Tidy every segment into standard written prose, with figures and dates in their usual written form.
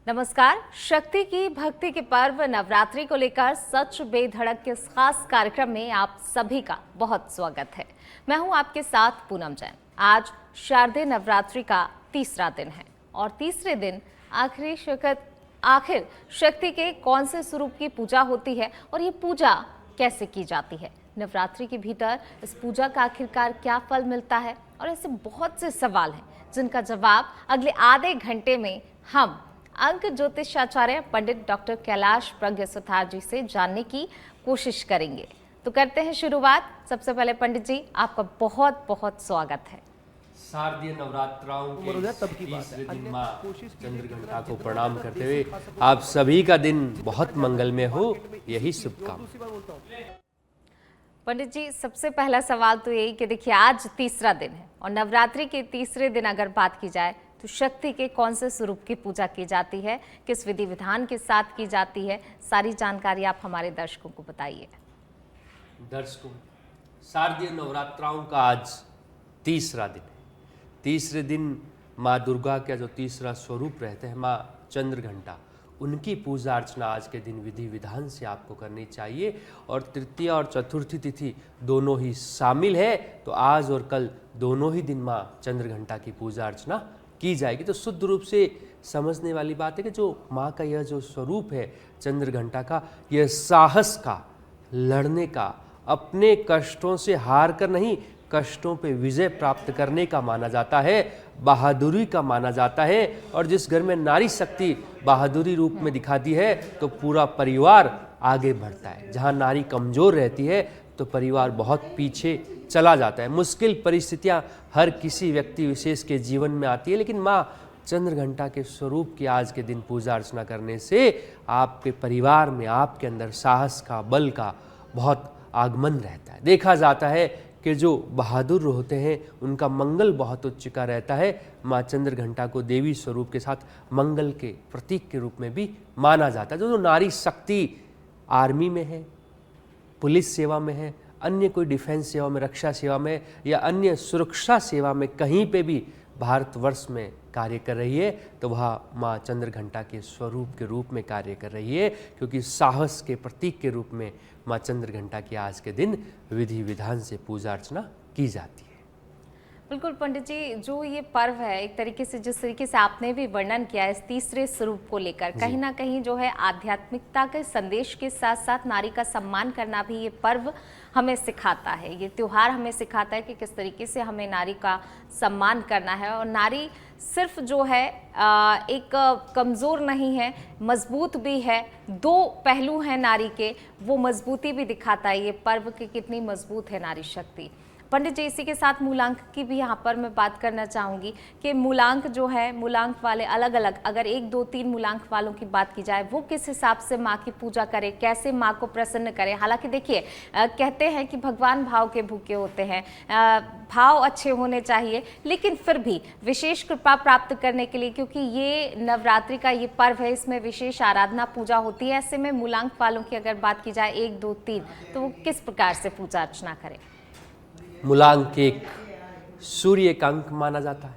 नमस्कार। शक्ति की भक्ति के पर्व नवरात्रि को लेकर सच बेधड़क के इस खास कार्यक्रम में आप सभी का बहुत स्वागत है। मैं हूं आपके साथ पूनम जैन। आज शारदीय नवरात्रि का तीसरा दिन है और तीसरे दिन आखिर शक्ति के कौन से स्वरूप की पूजा होती है और ये पूजा कैसे की जाती है, नवरात्रि के भीतर इस पूजा का आखिरकार क्या फल मिलता है, और ऐसे बहुत से सवाल हैं जिनका जवाब अगले आधे घंटे में हम अंक ज्योतिषाचार्य पंडित डॉक्टर कैलाश प्रज्ञ सुथार जी से जानने की कोशिश करेंगे। तो करते हैं शुरुआत। सबसे पहले पंडित जी, आपका बहुत बहुत स्वागत है। शारदीय नवरात्राओं के तीसरे दिन मां चंद्रघंटा को प्रणाम करते हुए आप सभी का दिन बहुत मंगलमय हो, यही शुभकामना। पंडित जी, सबसे पहला सवाल तो यही कि देखिए आज तीसरा दिन है और नवरात्रि के तीसरे दिन अगर बात की जाए तो शक्ति के कौन से स्वरूप की पूजा की जाती है, किस विधि विधान के साथ की जाती है, सारी जानकारी आप हमारे दर्शकों को बताइए। दर्शकों, शारदीय नवरात्राओं का आज तीसरा दिन है। तीसरे दिन माँ दुर्गा का जो तीसरा स्वरूप रहते हैं माँ चंद्रघंटा, उनकी पूजा अर्चना आज के दिन विधि विधान से आपको करनी चाहिए। और तृतीय और चतुर्थी तिथि दोनों ही शामिल है, तो आज और कल दोनों ही दिन माँ चंद्रघंटा की पूजा अर्चना की जाएगी। तो शुद्ध रूप से समझने वाली बात है कि जो माँ का यह जो स्वरूप है चंद्रघंटा का, यह साहस का, लड़ने का, अपने कष्टों से हार कर नहीं, कष्टों पे विजय प्राप्त करने का माना जाता है, बहादुरी का माना जाता है। और जिस घर में नारी शक्ति बहादुरी रूप में दिखाती है तो पूरा परिवार आगे बढ़ता है। जहाँ नारी कमजोर रहती है तो परिवार बहुत पीछे चला जाता है। मुश्किल परिस्थितियां हर किसी व्यक्ति विशेष के जीवन में आती है, लेकिन माँ चंद्रघंटा के स्वरूप की आज के दिन पूजा अर्चना करने से आपके परिवार में, आपके अंदर साहस का, बल का बहुत आगमन रहता है। देखा जाता है कि जो बहादुर होते हैं उनका मंगल बहुत उच्च का रहता है। माँ चंद्रघंटा को देवी स्वरूप के साथ मंगल के प्रतीक के रूप में भी माना जाता है। जो नारी शक्ति आर्मी में है, पुलिस सेवा में है, अन्य कोई डिफेंस सेवा में, रक्षा सेवा में या अन्य सुरक्षा सेवा में कहीं पे भी भारतवर्ष में कार्य कर रही है, तो वह माँ चंद्रघंटा के स्वरूप के रूप में कार्य कर रही है, क्योंकि साहस के प्रतीक के रूप में माँ चंद्रघंटा की आज के दिन विधि विधान से पूजा अर्चना की जाती है। बिल्कुल पंडित जी, जो ये पर्व है एक तरीके से, जिस तरीके से आपने भी वर्णन किया इस तीसरे स्वरूप को लेकर, कहीं ना कहीं जो है आध्यात्मिकता के संदेश के साथ साथ नारी का सम्मान करना भी ये पर्व हमें सिखाता है। ये त्योहार हमें सिखाता है कि किस तरीके से हमें नारी का सम्मान करना है। और नारी सिर्फ जो है एक कमज़ोर नहीं है, मजबूत भी है। दो पहलू हैं नारी के, वो मजबूती भी दिखाता है ये पर्व कि कितनी मजबूत है नारी शक्ति। पंडित जी, इसी के साथ मूलांक की भी यहाँ पर मैं बात करना चाहूँगी कि मूलांक जो है, मूलांक वाले अलग अलग, अगर 1, 2, 3 मूलांक वालों की बात की जाए, वो किस हिसाब से माँ की पूजा करे, कैसे माँ को प्रसन्न करे। हालांकि देखिए कहते हैं कि भगवान भाव के भूखे होते हैं, भाव अच्छे होने चाहिए, लेकिन फिर भी विशेष कृपा प्राप्त करने के लिए, क्योंकि ये नवरात्रि का ये पर्व है, इसमें विशेष आराधना पूजा होती है, ऐसे में मूलांक वालों की अगर बात की जाए 1, 2, 3, तो वो किस प्रकार से पूजा अर्चना करें। मूलांक 1 सूर्य का अंक माना जाता है।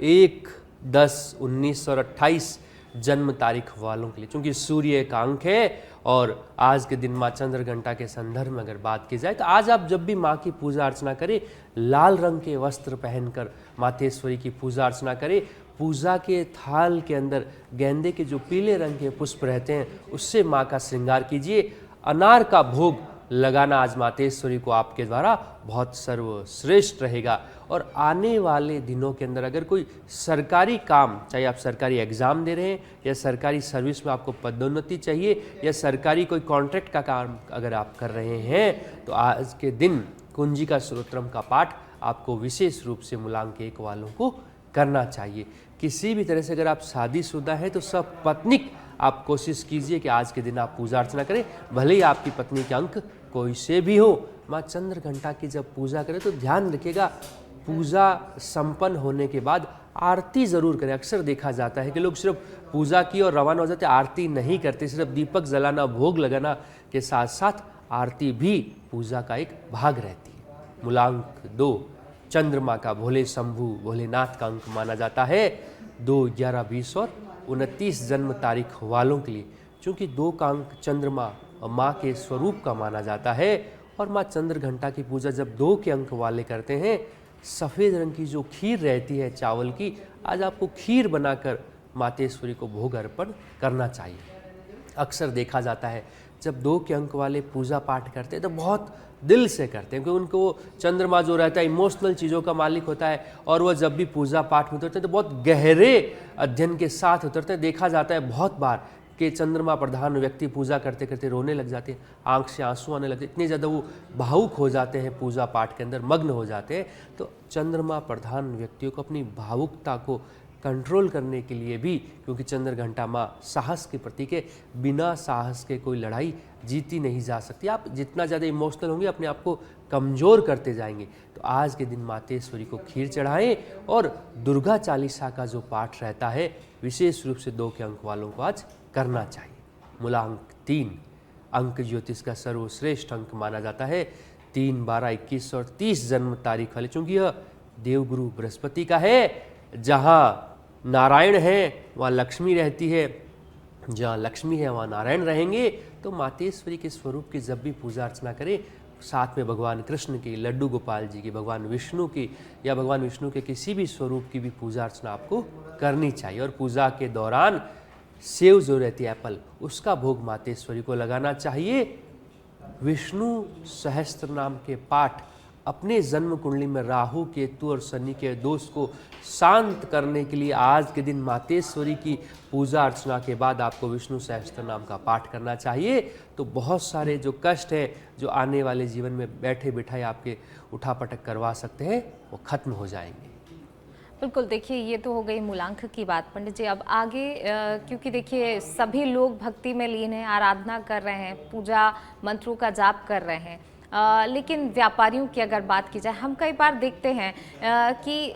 1, 10, 19 और 28 जन्म तारीख वालों के लिए, क्योंकि सूर्य का अंक है। और आज के दिन माँ चंद्रघंटा के संदर्भ में अगर बात की जाए तो आज आप जब भी माँ की पूजा अर्चना करें, लाल रंग के वस्त्र पहनकर मातेश्वरी की पूजा अर्चना करें। पूजा के थाल के अंदर गेंदे के जो पीले रंग के पुष्प रहते हैं उससे माँ का श्रृंगार कीजिए। अनार का भोग लगाना आज मातेश्वरी को आपके द्वारा बहुत सर्वश्रेष्ठ रहेगा। और आने वाले दिनों के अंदर अगर कोई सरकारी काम, चाहे आप सरकारी एग्जाम दे रहे हैं या सरकारी सर्विस में आपको पदोन्नति चाहिए या सरकारी कोई कॉन्ट्रैक्ट का काम अगर आप कर रहे हैं, तो आज के दिन कुंजिका स्तोत्रम का पाठ आपको विशेष रूप से मूलांक 1 वालों को करना चाहिए। किसी भी तरह से अगर आप शादीशुदा हैं तो सब पत्निक आप कोशिश कीजिए कि आज के दिन आप पूजा अर्चना करें, भले ही आपकी पत्नी के अंक कोई से भी हो। माँ चंद्रघंटा की जब पूजा करें तो ध्यान रखिएगा, पूजा संपन्न होने के बाद आरती जरूर करें। अक्सर देखा जाता है कि लोग सिर्फ पूजा की और रवाना हो जाते, आरती नहीं करते। सिर्फ दीपक जलाना, भोग लगाना के साथ साथ आरती भी पूजा का एक भाग रहती है। मूलांक 2 चंद्रमा का भोले शंभु भोलेनाथ का अंक माना जाता है। 2, 11, 20 और 29 जन्म तारीख वालों के लिए, चूँकि 2 का अंक चंद्रमा और माँ के स्वरूप का माना जाता है और माँ चंद्र घंटा की पूजा जब 2 के अंक वाले करते हैं, सफ़ेद रंग की जो खीर रहती है चावल की, आज आपको खीर बनाकर मातेश्वरी को भोग अर्पण करना चाहिए। अक्सर देखा जाता है जब 2 के अंक वाले पूजा पाठ करते हैं तो बहुत दिल से करते हैं, क्योंकि उनको वो चंद्रमा जो रहता है इमोशनल चीज़ों का मालिक होता है और वह जब भी पूजा पाठ में उतरते हैं तो बहुत गहरे अध्ययन के साथ उतरते हैं। देखा जाता है बहुत बार कि चंद्रमा प्रधान व्यक्ति पूजा करते करते रोने लग जाते हैं, आंख से आंसू आने लगते, इतने ज़्यादा वो भावुक हो जाते हैं, पूजा पाठ के अंदर मग्न हो जाते हैं। तो चंद्रमा प्रधान व्यक्तियों को अपनी भावुकता को कंट्रोल करने के लिए भी, क्योंकि चंद्र घंटा माँ साहस के प्रतीक है, बिना साहस के कोई लड़ाई जीती नहीं जा सकती। आप जितना ज़्यादा इमोशनल होंगे अपने आप को कमज़ोर करते जाएंगे। तो आज के दिन मातेश्वरी को खीर चढ़ाएं और दुर्गा चालीसा का जो पाठ रहता है विशेष रूप से 2 के अंक वालों को आज करना चाहिए। मूलांक 3 अंक ज्योतिष का सर्वश्रेष्ठ अंक माना जाता है। 3, 12, 21 और 30 जन्म तारीख वाले, चूँकि यह देवगुरु बृहस्पति का है, जहाँ नारायण है वहाँ लक्ष्मी रहती है, जहाँ लक्ष्मी है वहाँ नारायण रहेंगे। तो मातेश्वरी के स्वरूप की जब भी पूजा अर्चना करें, साथ में भगवान कृष्ण की, लड्डू गोपाल जी की, भगवान विष्णु की या भगवान विष्णु के किसी भी स्वरूप की भी पूजा अर्चना आपको करनी चाहिए। और पूजा के दौरान सेव जो रहती है एप्पल, उसका भोग मातेश्वरी को लगाना चाहिए। विष्णु सहस्त्र नाम के पाठ अपने जन्म कुंडली में राहु, केतु और शनि के दोष को शांत करने के लिए आज के दिन मातेश्वरी की पूजा अर्चना के बाद आपको विष्णु सहस्त्र नाम का पाठ करना चाहिए। तो बहुत सारे जो कष्ट हैं जो आने वाले जीवन में बैठे बिठाए आपके उठापटक करवा सकते हैं, वो खत्म हो जाएंगे। बिल्कुल, देखिए ये तो हो गई मूलांक की बात पंडित जी। अब आगे क्योंकि देखिए सभी लोग भक्ति में लीन हैं, आराधना कर रहे हैं, पूजा मंत्रों का जाप कर रहे हैं, लेकिन व्यापारियों की अगर बात की जाए, हम कई बार देखते हैं कि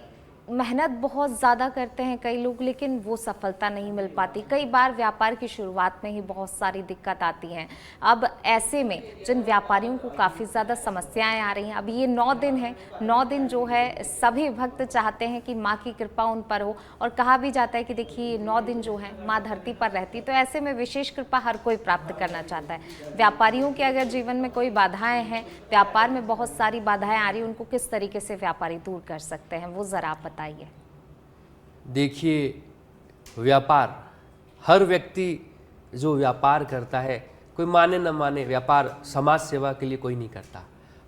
मेहनत बहुत ज़्यादा करते हैं कई लोग, लेकिन वो सफलता नहीं मिल पाती। कई बार व्यापार की शुरुआत में ही बहुत सारी दिक्कत आती हैं। अब ऐसे में जिन व्यापारियों को काफ़ी ज़्यादा समस्याएं आ रही हैं, अब ये 9 दिन है, 9 दिन जो है सभी भक्त चाहते हैं कि माँ की कृपा उन पर हो, और कहा भी जाता है कि देखिए 9 दिन जो है माँ धरती पर रहती, तो ऐसे में विशेष कृपा हर कोई प्राप्त करना चाहता है। व्यापारियों के अगर जीवन में कोई बाधाएँ हैं, व्यापार में बहुत सारी बाधाएँ आ रही, उनको किस तरीके से व्यापारी दूर कर सकते हैं, वो ज़रा आप बताइए। देखिए, व्यापार, हर व्यक्ति जो व्यापार करता है, कोई माने न माने, व्यापार समाज सेवा के लिए कोई नहीं करता।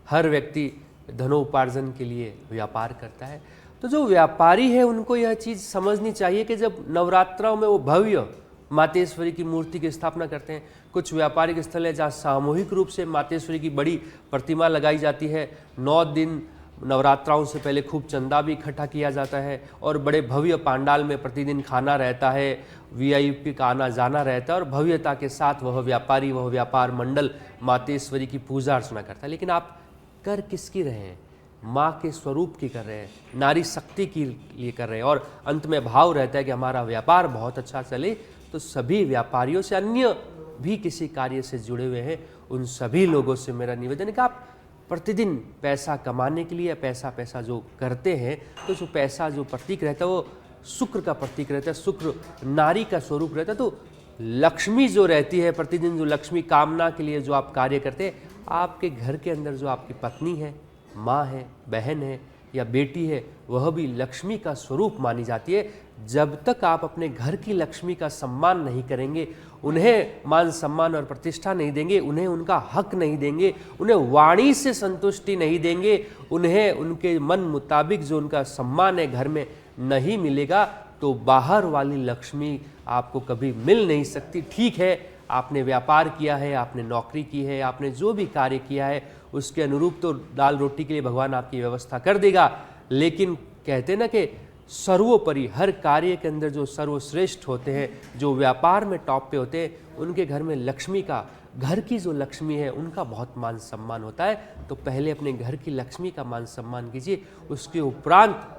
हर व्यक्ति धनोपार्जन के लिए व्यापार करता है। तो जो व्यापारी है उनको यह चीज़ समझनी चाहिए कि जब नवरात्रों में वो भव्य मातेश्वरी की मूर्ति की स्थापना करते हैं, कुछ व्यापारिक स्थल है जहाँ सामूहिक रूप से मातेश्वरी की बड़ी प्रतिमा लगाई जाती है। 9 दिन नवरात्राओं से पहले खूब चंदा भी इकट्ठा किया जाता है और बड़े भव्य पांडाल में प्रतिदिन खाना रहता है, वीआईपी का आना जाना रहता है और भव्यता के साथ वह व्यापारी, वह व्यापार मंडल मातेश्वरी की पूजा अर्चना करता है। लेकिन आप कर किसकी रहे हैं? माँ के स्वरूप की कर रहे हैं, नारी शक्ति के लिए कर रहे हैं, और अंत में भाव रहता है कि हमारा व्यापार बहुत अच्छा चले। तो सभी व्यापारियों से, अन्य भी किसी कार्य से जुड़े हुए हैं, उन सभी लोगों से मेरा निवेदन है कि आप प्रतिदिन पैसा कमाने के लिए पैसा जो करते हैं, तो जो पैसा जो प्रतीक रहता है वो शुक्र का प्रतीक रहता है, शुक्र नारी का स्वरूप रहता है। तो लक्ष्मी जो रहती है, प्रतिदिन जो लक्ष्मी कामना के लिए जो आप कार्य करते हैं, आपके घर के अंदर जो आपकी पत्नी है, माँ है, बहन है या बेटी है, वह भी लक्ष्मी का स्वरूप मानी जाती है। जब तक आप अपने घर की लक्ष्मी का सम्मान नहीं करेंगे, उन्हें मान सम्मान और प्रतिष्ठा नहीं देंगे, उन्हें उनका हक नहीं देंगे, उन्हें वाणी से संतुष्टि नहीं देंगे, उन्हें उनके मन मुताबिक जो उनका सम्मान है घर में नहीं मिलेगा, तो बाहर वाली लक्ष्मी आपको कभी मिल नहीं सकती। ठीक है, आपने व्यापार किया है, आपने नौकरी की है, आपने जो भी कार्य किया है, उसके अनुरूप तो दाल रोटी के लिए भगवान आपकी व्यवस्था कर देगा। लेकिन कहते ना कि सर्वोपरि, हर कार्य के अंदर जो सर्वश्रेष्ठ होते हैं, जो व्यापार में टॉप पे होते हैं, उनके घर में लक्ष्मी का, घर की जो लक्ष्मी है उनका बहुत मान सम्मान होता है। तो पहले अपने घर की लक्ष्मी का मान सम्मान कीजिए, उसके उपरांत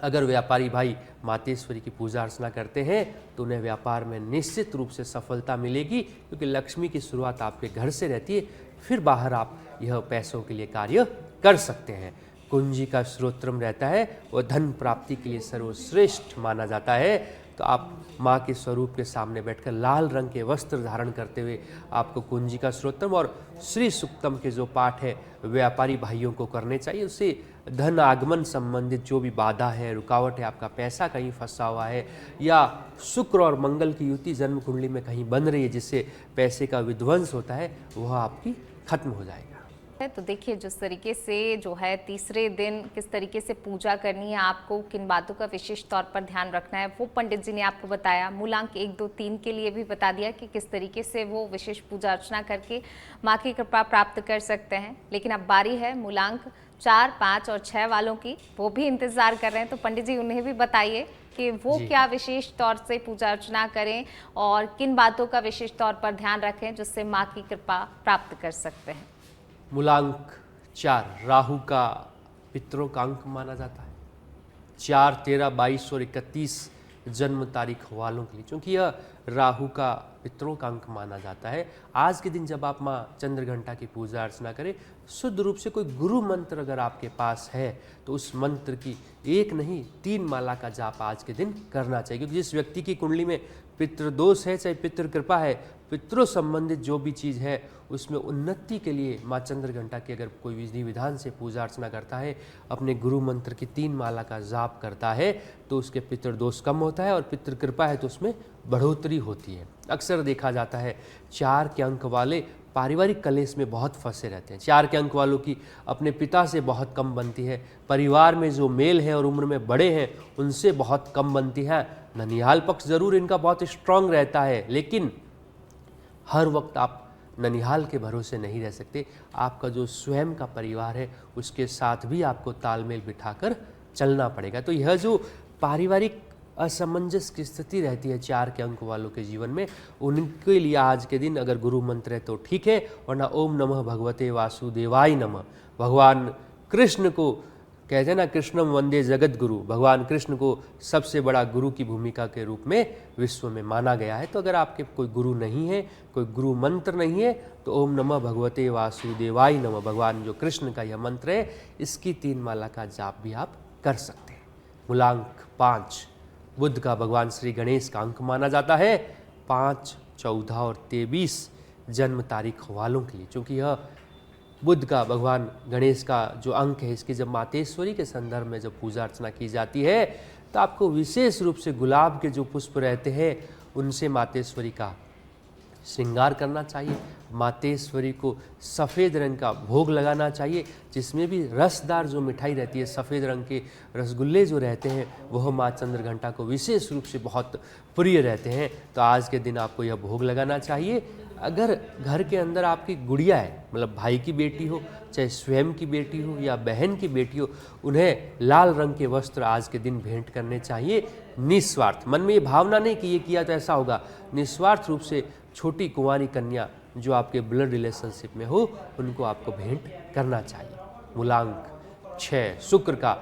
अगर व्यापारी भाई मातेश्वरी की पूजा अर्चना करते हैं तो उन्हें व्यापार में निश्चित रूप से सफलता मिलेगी, क्योंकि लक्ष्मी की शुरुआत आपके घर से रहती है, फिर बाहर आप यह पैसों के लिए कार्य कर सकते हैं। कुंजी का स्रोत्रम रहता है, वह धन प्राप्ति के लिए सर्वश्रेष्ठ माना जाता है। तो आप माँ के स्वरूप के सामने बैठकर लाल रंग के वस्त्र धारण करते हुए आपको कुंजिका स्तोत्रम और श्री सुक्तम के जो पाठ है व्यापारी भाइयों को करने चाहिए। उससे धन आगमन संबंधित जो भी बाधा है, रुकावट है, आपका पैसा कहीं फंसा हुआ है या शुक्र और मंगल की युति जन्म कुंडली में कहीं बन रही है जिससे पैसे का विध्वंस होता है, वह आपकी खत्म हो जाएगा। तो देखिए जिस तरीके से जो है तीसरे दिन किस तरीके से पूजा करनी है, आपको किन बातों का विशेष तौर पर ध्यान रखना है, वो पंडित जी ने आपको बताया। मूलांक 1, 2, 3 के लिए भी बता दिया कि किस तरीके से वो विशेष पूजा अर्चना करके माँ की कृपा प्राप्त कर सकते हैं। लेकिन अब बारी है मूलांक 4, 5 और 6 वालों की, वो भी इंतजार कर रहे हैं। तो पंडित जी उन्हें भी बताइए कि वो क्या विशेष तौर से पूजा अर्चना करें और किन बातों का विशेष तौर पर ध्यान रखें जिससे माँ की कृपा प्राप्त कर सकते हैं। मूलांक 4 राहु का पितरों का अंक माना जाता है। 4, 13, 22 और 31 जन्म तारीख वालों के लिए, क्योंकि यह राहु का पितरों का अंक माना जाता है। आज के दिन जब आप माँ चंद्रघंटा की पूजा अर्चना करें, शुद्ध रूप से कोई गुरु मंत्र अगर आपके पास है तो उस मंत्र की 1 नहीं 3 माला का जाप आज के दिन करना चाहिए। क्योंकि जिस व्यक्ति की कुंडली में पितृदोष है, चाहे पितृ कृपा है, पितरों संबंधित जो भी चीज़ है उसमें उन्नति के लिए माँ चंद्रघंटा की अगर कोई विधि विधान से पूजा अर्चना करता है, अपने गुरु मंत्र की 3 माला का जाप करता है, तो उसके पितृदोष कम होता है और पितृ कृपा है तो उसमें बढ़ोतरी होती है। अक्सर देखा जाता है 4 के अंक वाले पारिवारिक कलेश में बहुत फंसे रहते हैं। 4 के अंक वालों की अपने पिता से बहुत कम बनती है, परिवार में जो मेल है और उम्र में बड़े हैं उनसे बहुत कम बनती है। ननिहाल पक्ष जरूर इनका बहुत स्ट्रांग रहता है, लेकिन हर वक्त आप ननिहाल के भरोसे नहीं रह सकते। आपका जो स्वयं का परिवार है उसके साथ भी आपको तालमेल बिठाकर चलना पड़ेगा। तो यह जो पारिवारिक असमंजस की स्थिति रहती है 4 के अंक वालों के जीवन में, उनके लिए आज के दिन अगर गुरु मंत्र है तो ठीक है, वरना ओम नमः भगवते वासुदेवाय नमः। भगवान कृष्ण को कहते हैं ना, कृष्णम वंदे जगत गुरु, भगवान कृष्ण को सबसे बड़ा गुरु की भूमिका के रूप में विश्व में माना गया है। तो अगर आपके कोई गुरु नहीं है, कोई गुरु मंत्र नहीं है, तो ओम नमः भगवते वासुदेवाय नमः, भगवान जो कृष्ण का यह मंत्र है, इसकी 3 माला का जाप भी आप कर सकते हैं। मूलांक 5 बुध का भगवान श्री गणेश का अंक माना जाता है। 5, 14 और 23 जन्म तारीख वालों के लिए, क्योंकि यह बुध का भगवान गणेश का जो अंक है, इसकी जब मातेश्वरी के संदर्भ में जब पूजा अर्चना की जाती है तो आपको विशेष रूप से गुलाब के जो पुष्प रहते हैं उनसे मातेश्वरी का श्रृंगार करना चाहिए। मातेश्वरी को सफ़ेद रंग का भोग लगाना चाहिए, जिसमें भी रसदार जो मिठाई रहती है, सफ़ेद रंग के रसगुल्ले जो रहते हैं, वह माँ चंद्रघंटा को विशेष रूप से बहुत प्रिय रहते हैं। तो आज के दिन आपको यह भोग लगाना चाहिए। अगर घर के अंदर आपकी गुड़िया है, मतलब भाई की बेटी हो, चाहे स्वयं की बेटी हो या बहन की बेटी हो, उन्हें लाल रंग के वस्त्र आज के दिन भेंट करने चाहिए निस्वार्थ। मन में ये भावना नहीं कि ये किया तो ऐसा होगा, निस्वार्थ रूप से छोटी कुंवारी कन्या जो आपके ब्लड रिलेशनशिप में हो उनको आपको भेंट करना चाहिए। मूलांक 6 शुक्र का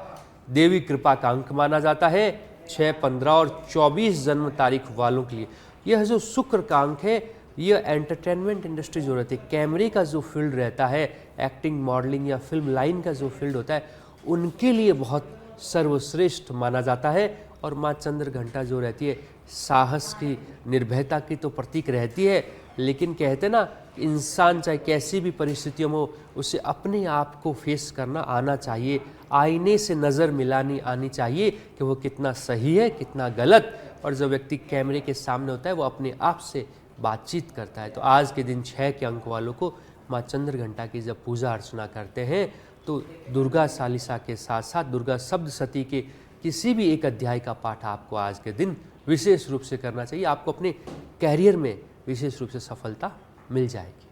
देवी कृपा का अंक माना जाता है। 6, 15 और 24 जन्म तारीख वालों के लिए यह जो शुक्र का अंक है, यह एंटरटेनमेंट इंडस्ट्री जो रहती है, कैमरे का जो फील्ड रहता है, एक्टिंग, मॉडलिंग या फिल्म लाइन का जो फील्ड होता है, उनके लिए बहुत सर्वश्रेष्ठ माना जाता है। और माँ चंद्रघंटा जो रहती है, साहस की, निर्भयता की तो प्रतीक रहती है, लेकिन कहते ना, इंसान चाहे कैसी भी परिस्थितियों में हो, उसे अपने आप को फेस करना आना चाहिए। आईने से नज़र मिलानी आनी चाहिए कि वो कितना सही है, कितना गलत। और जब व्यक्ति कैमरे के सामने होता है वो अपने आप से बातचीत करता है। तो आज के दिन 6 के अंक वालों को माँ चंद्रघंटा की जब पूजा अर्चना करते हैं तो दुर्गा चालीसा के साथ साथ दुर्गा सप्तशती के किसी भी एक अध्याय का पाठ आपको आज के दिन विशेष रूप से करना चाहिए। आपको अपने कैरियर में विशेष रूप से सफलता मिल जाएगी।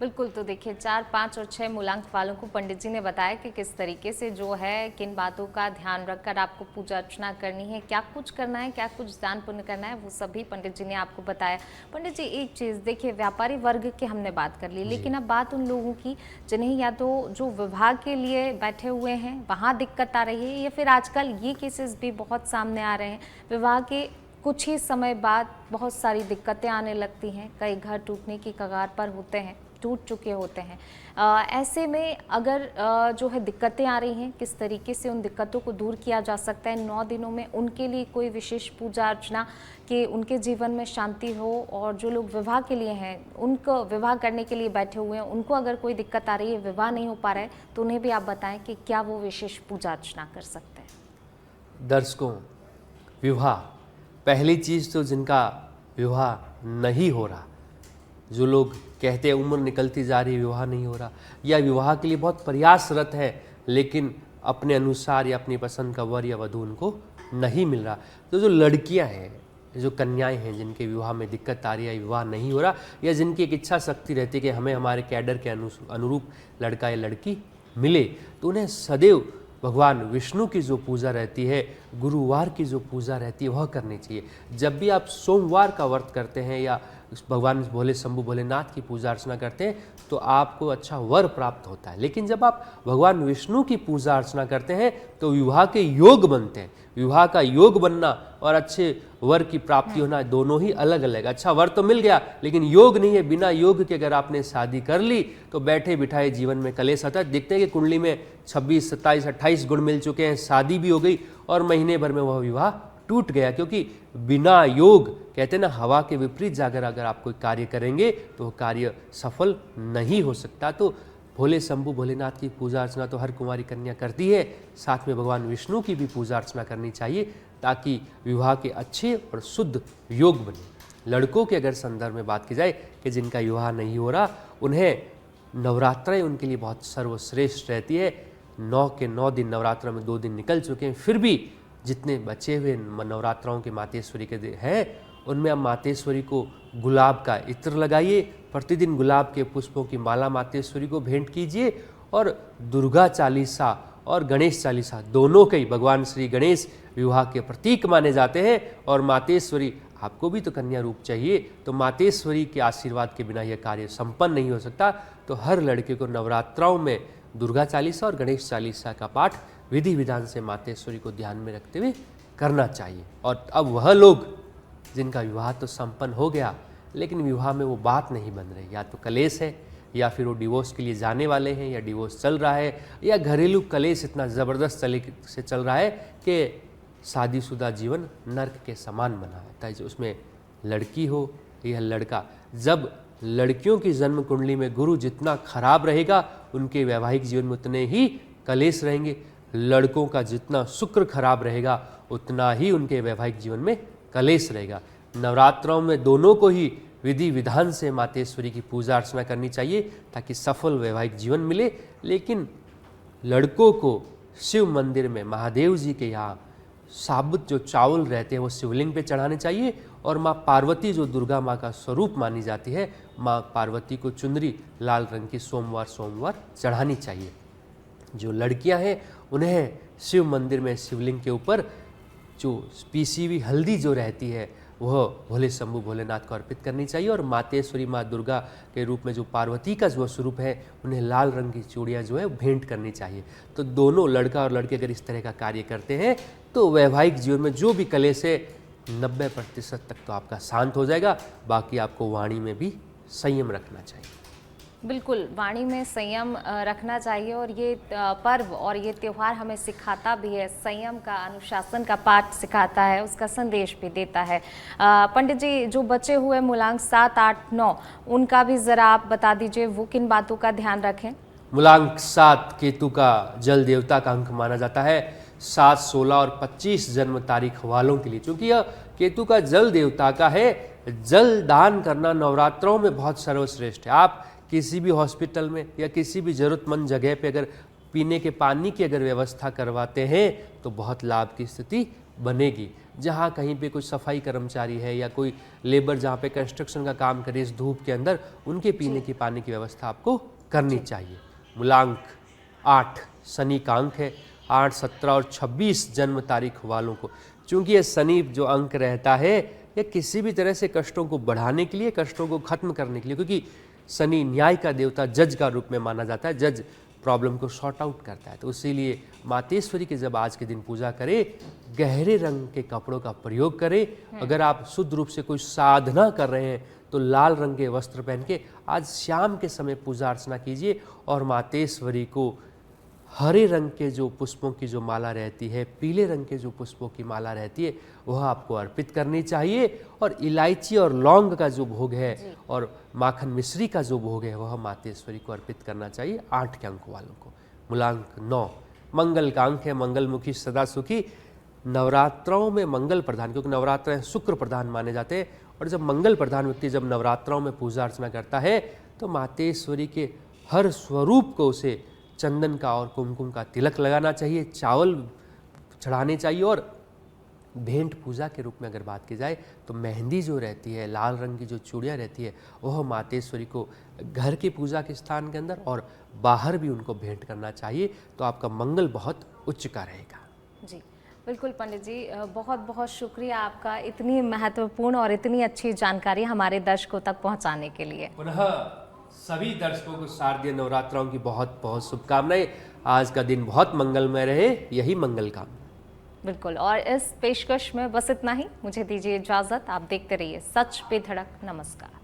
बिल्कुल। तो देखिए 4, 5 और 6 मूलांक वालों को पंडित जी ने बताया कि किस तरीके से जो है किन बातों का ध्यान रखकर आपको पूजा अर्चना करनी है, क्या कुछ करना है, क्या कुछ दान पुण्य करना है, वो सभी पंडित जी ने आपको बताया। पंडित जी एक चीज़ देखिए, व्यापारी वर्ग की हमने बात कर ली, लेकिन अब बात उन लोगों की जिन्हें या तो जो विवाह के लिए बैठे हुए हैं वहाँ दिक्कत आ रही है, या फिर आजकल ये केसेस भी बहुत सामने आ रहे हैं, विवाह के कुछ ही समय बाद बहुत सारी दिक्कतें आने लगती हैं, कई घर टूटने की कगार पर होते हैं। टूट चुके होते हैं। ऐसे में अगर जो है दिक्कतें आ रही हैं, किस तरीके से उन दिक्कतों को दूर किया जा सकता है 9 दिनों में? उनके लिए कोई विशेष पूजा अर्चना कि उनके जीवन में शांति हो, और जो लोग विवाह के लिए हैं, उनको विवाह करने के लिए बैठे हुए हैं, उनको अगर कोई दिक्कत आ रही है, विवाह नहीं हो पा रहा है, तो उन्हें भी आप बताएं कि क्या वो विशेष पूजा अर्चना कर सकते हैं। दर्शकों, विवाह पहली चीज़ तो जिनका विवाह नहीं हो रहा, जो लोग कहते हैं उम्र निकलती जा रही है विवाह नहीं हो रहा, या विवाह के लिए बहुत प्रयासरत है लेकिन अपने अनुसार या अपनी पसंद का वर या वधू उनको नहीं मिल रहा, तो जो लड़कियां हैं, जो कन्याएं हैं जिनके विवाह में दिक्कत आ रही है, विवाह नहीं हो रहा, या जिनकी एक इच्छा शक्ति रहती है कि हमें हमारे कैडर के अनुरूप लड़का या लड़की मिले, तो उन्हें सदैव भगवान विष्णु की जो पूजा रहती है, गुरुवार की जो पूजा रहती है, वह करनी चाहिए। जब भी आप सोमवार का व्रत करते हैं या भगवान भोले शंभु भोलेनाथ की पूजा अर्चना करते हैं तो आपको अच्छा वर प्राप्त होता है। लेकिन जब आप भगवान विष्णु की पूजा अर्चना करते हैं तो विवाह के योग बनते हैं। विवाह का योग बनना और अच्छे वर की प्राप्ति होना दोनों ही अलग अलग। अच्छा वर तो मिल गया लेकिन योग नहीं है, बिना योग के अगर आपने शादी कर ली तो बैठे बिठाए जीवन में कलेश आता है। देखते हैं कि कुंडली में 26, 27, 28 गुण मिल चुके हैं, शादी भी हो गई और महीने भर में वह विवाह टूट गया, क्योंकि बिना योग, कहते हैं ना, हवा के विपरीत जाकर अगर आप कोई कार्य करेंगे तो कार्य सफल नहीं हो सकता। तो भोले शंभु भोलेनाथ की पूजा अर्चना तो हर कुंवारी कन्या करती है, साथ में भगवान विष्णु की भी पूजा अर्चना करनी चाहिए ताकि विवाह के अच्छे और शुद्ध योग बने। लड़कों के अगर संदर्भ में बात की जाए कि जिनका विवाह नहीं हो रहा, उन्हें नवरात्रें उनके लिए बहुत सर्वश्रेष्ठ रहती है। 9 के 9 दिन, नवरात्र में 2 दिन निकल चुके हैं, फिर भी जितने बचे हुए नवरात्राओं के मातेश्वरी के हैं उनमें आप मातेश्वरी को गुलाब का इत्र लगाइए, प्रतिदिन गुलाब के पुष्पों की माला मातेश्वरी को भेंट कीजिए और दुर्गा चालीसा और गणेश चालीसा दोनों के, भगवान श्री गणेश विवाह के प्रतीक माने जाते हैं और मातेश्वरी, आपको भी तो कन्या रूप चाहिए, तो मातेश्वरी के आशीर्वाद के बिना यह कार्य संपन्न नहीं हो सकता। तो हर लड़के को नवरात्राओं में दुर्गा चालीसा और गणेश चालीसा का पाठ विधि विधान से मातेश्वरी को ध्यान में रखते हुए करना चाहिए। और अब वह लोग जिनका विवाह तो संपन्न हो गया लेकिन विवाह में वो बात नहीं बन रही, या तो कलेश है या फिर वो डिवोर्स के लिए जाने वाले हैं या डिवोर्स चल रहा है या घरेलू कलेश इतना ज़बरदस्त तरीके से चल रहा है कि शादीशुदा जीवन नर्क के समान बना रहता है। उसमें लड़की हो या लड़का, जब लड़कियों की जन्म कुंडली में गुरु जितना खराब रहेगा उनके वैवाहिक जीवन में उतने ही कलेश रहेंगे, लड़कों का जितना शुक्र खराब रहेगा उतना ही उनके वैवाहिक जीवन में कलेश रहेगा। नवरात्रों में दोनों को ही विधि विधान से मातेश्वरी की पूजा अर्चना करनी चाहिए ताकि सफल वैवाहिक जीवन मिले। लेकिन लड़कों को शिव मंदिर में महादेव जी के यहाँ साबुत जो चावल रहते हैं वो शिवलिंग पे चढ़ाने चाहिए और माँ पार्वती जो दुर्गा माँ का स्वरूप मानी जाती है, माँ पार्वती को चुनरी लाल रंग की सोमवार चढ़ानी चाहिए। जो लड़कियां हैं उन्हें शिव मंदिर में शिवलिंग के ऊपर जो पीसी हुई हल्दी जो रहती है वह भोले शंभु भोलेनाथ को अर्पित करनी चाहिए और मातेश्वरी माँ दुर्गा के रूप में जो पार्वती का जो स्वरूप है उन्हें लाल रंग की चूड़ियाँ जो है भेंट करनी चाहिए। तो दोनों लड़का और लड़की अगर इस तरह का कार्य करते हैं तो वैवाहिक जीवन में जो भी कलेश है 90% तक तो आपका शांत हो जाएगा। बाकी आपको वाणी में भी संयम रखना चाहिए। बिल्कुल, वाणी में संयम रखना चाहिए और ये पर्व और ये त्यौहार हमें सिखाता भी है, संयम का, अनुशासन का पाठ सिखाता है, उसका संदेश भी देता है। पंडित जी, जो बचे हुए मूलांक 7, 8, 9 उनका भी ज़रा आप बता दीजिए, वो किन बातों का ध्यान रखें? मूलांक 7 केतु का जल देवता का अंक माना जाता है। 7, 16 और 25 जन्म तारीख वालों के लिए, क्योंकि यह केतु का जल देवता का है, जल दान करना नवरात्रों में बहुत सर्वश्रेष्ठ है। आप किसी भी हॉस्पिटल में या किसी भी ज़रूरतमंद जगह पे अगर पीने के पानी की अगर व्यवस्था करवाते हैं तो बहुत लाभ की स्थिति बनेगी। जहाँ कहीं पे कोई सफाई कर्मचारी है या कोई लेबर जहाँ पे कंस्ट्रक्शन का काम करे इस धूप के अंदर, उनके पीने के पानी की व्यवस्था आपको करनी चाहिए। मूलांक 8 शनि का अंक है। 8, 17 और 26 जन्म तारीख वालों को, चूँकि ये शनि जो अंक रहता है या किसी भी तरह से कष्टों को बढ़ाने के लिए, कष्टों को खत्म करने के लिए, क्योंकि शनि न्याय का देवता, जज का रूप में माना जाता है। जज प्रॉब्लम को सॉर्ट आउट करता है। तो इसीलिए मातेश्वरी की जब आज के दिन पूजा करें, गहरे रंग के कपड़ों का प्रयोग करें। अगर आप शुद्ध रूप से कोई साधना कर रहे हैं तो लाल रंग के वस्त्र पहन के आज शाम के समय पूजा अर्चना कीजिए और मातेश्वरी को हरे रंग के जो पुष्पों की जो माला रहती है, पीले रंग के जो पुष्पों की माला रहती है, वह आपको अर्पित करनी चाहिए। और इलायची और लौंग का जो भोग है और माखन मिश्री का जो भोग है वह मातेश्वरी को अर्पित करना चाहिए 8 के अंक वालों को। मूलांक 9 मंगल का अंक है, मंगलमुखी सदा सुखी। नवरात्रों में मंगल प्रधान, क्योंकि नवरात्र शुक्र प्रधान माने जाते हैं, और जब मंगल प्रधान व्यक्ति जब नवरात्रों में पूजा अर्चना करता है तो मातेश्वरी के हर स्वरूप को उसे चंदन का और कुमकुम का तिलक लगाना चाहिए, चावल चढ़ाने चाहिए। और भेंट पूजा के रूप में अगर बात की जाए तो मेहंदी जो रहती है, लाल रंग की जो चूड़ियाँ रहती है, वह मातेश्वरी को घर की पूजा के स्थान के अंदर और बाहर भी उनको भेंट करना चाहिए। तो आपका मंगल बहुत उच्च का रहेगा। जी बिल्कुल पंडित जी, बहुत बहुत शुक्रिया आपका इतनी महत्वपूर्ण और इतनी अच्छी जानकारी हमारे दर्शकों तक पहुंचाने के लिए। पुनः सभी दर्शकों को शारदीय नवरात्रों की बहुत बहुत शुभकामनाएं। आज का दिन बहुत मंगलमय रहे, यही मंगल कामना। बिल्कुल, और इस पेशकश में बस इतना ही। मुझे दीजिए इजाजत। आप देखते रहिए सच पे धड़क। नमस्कार।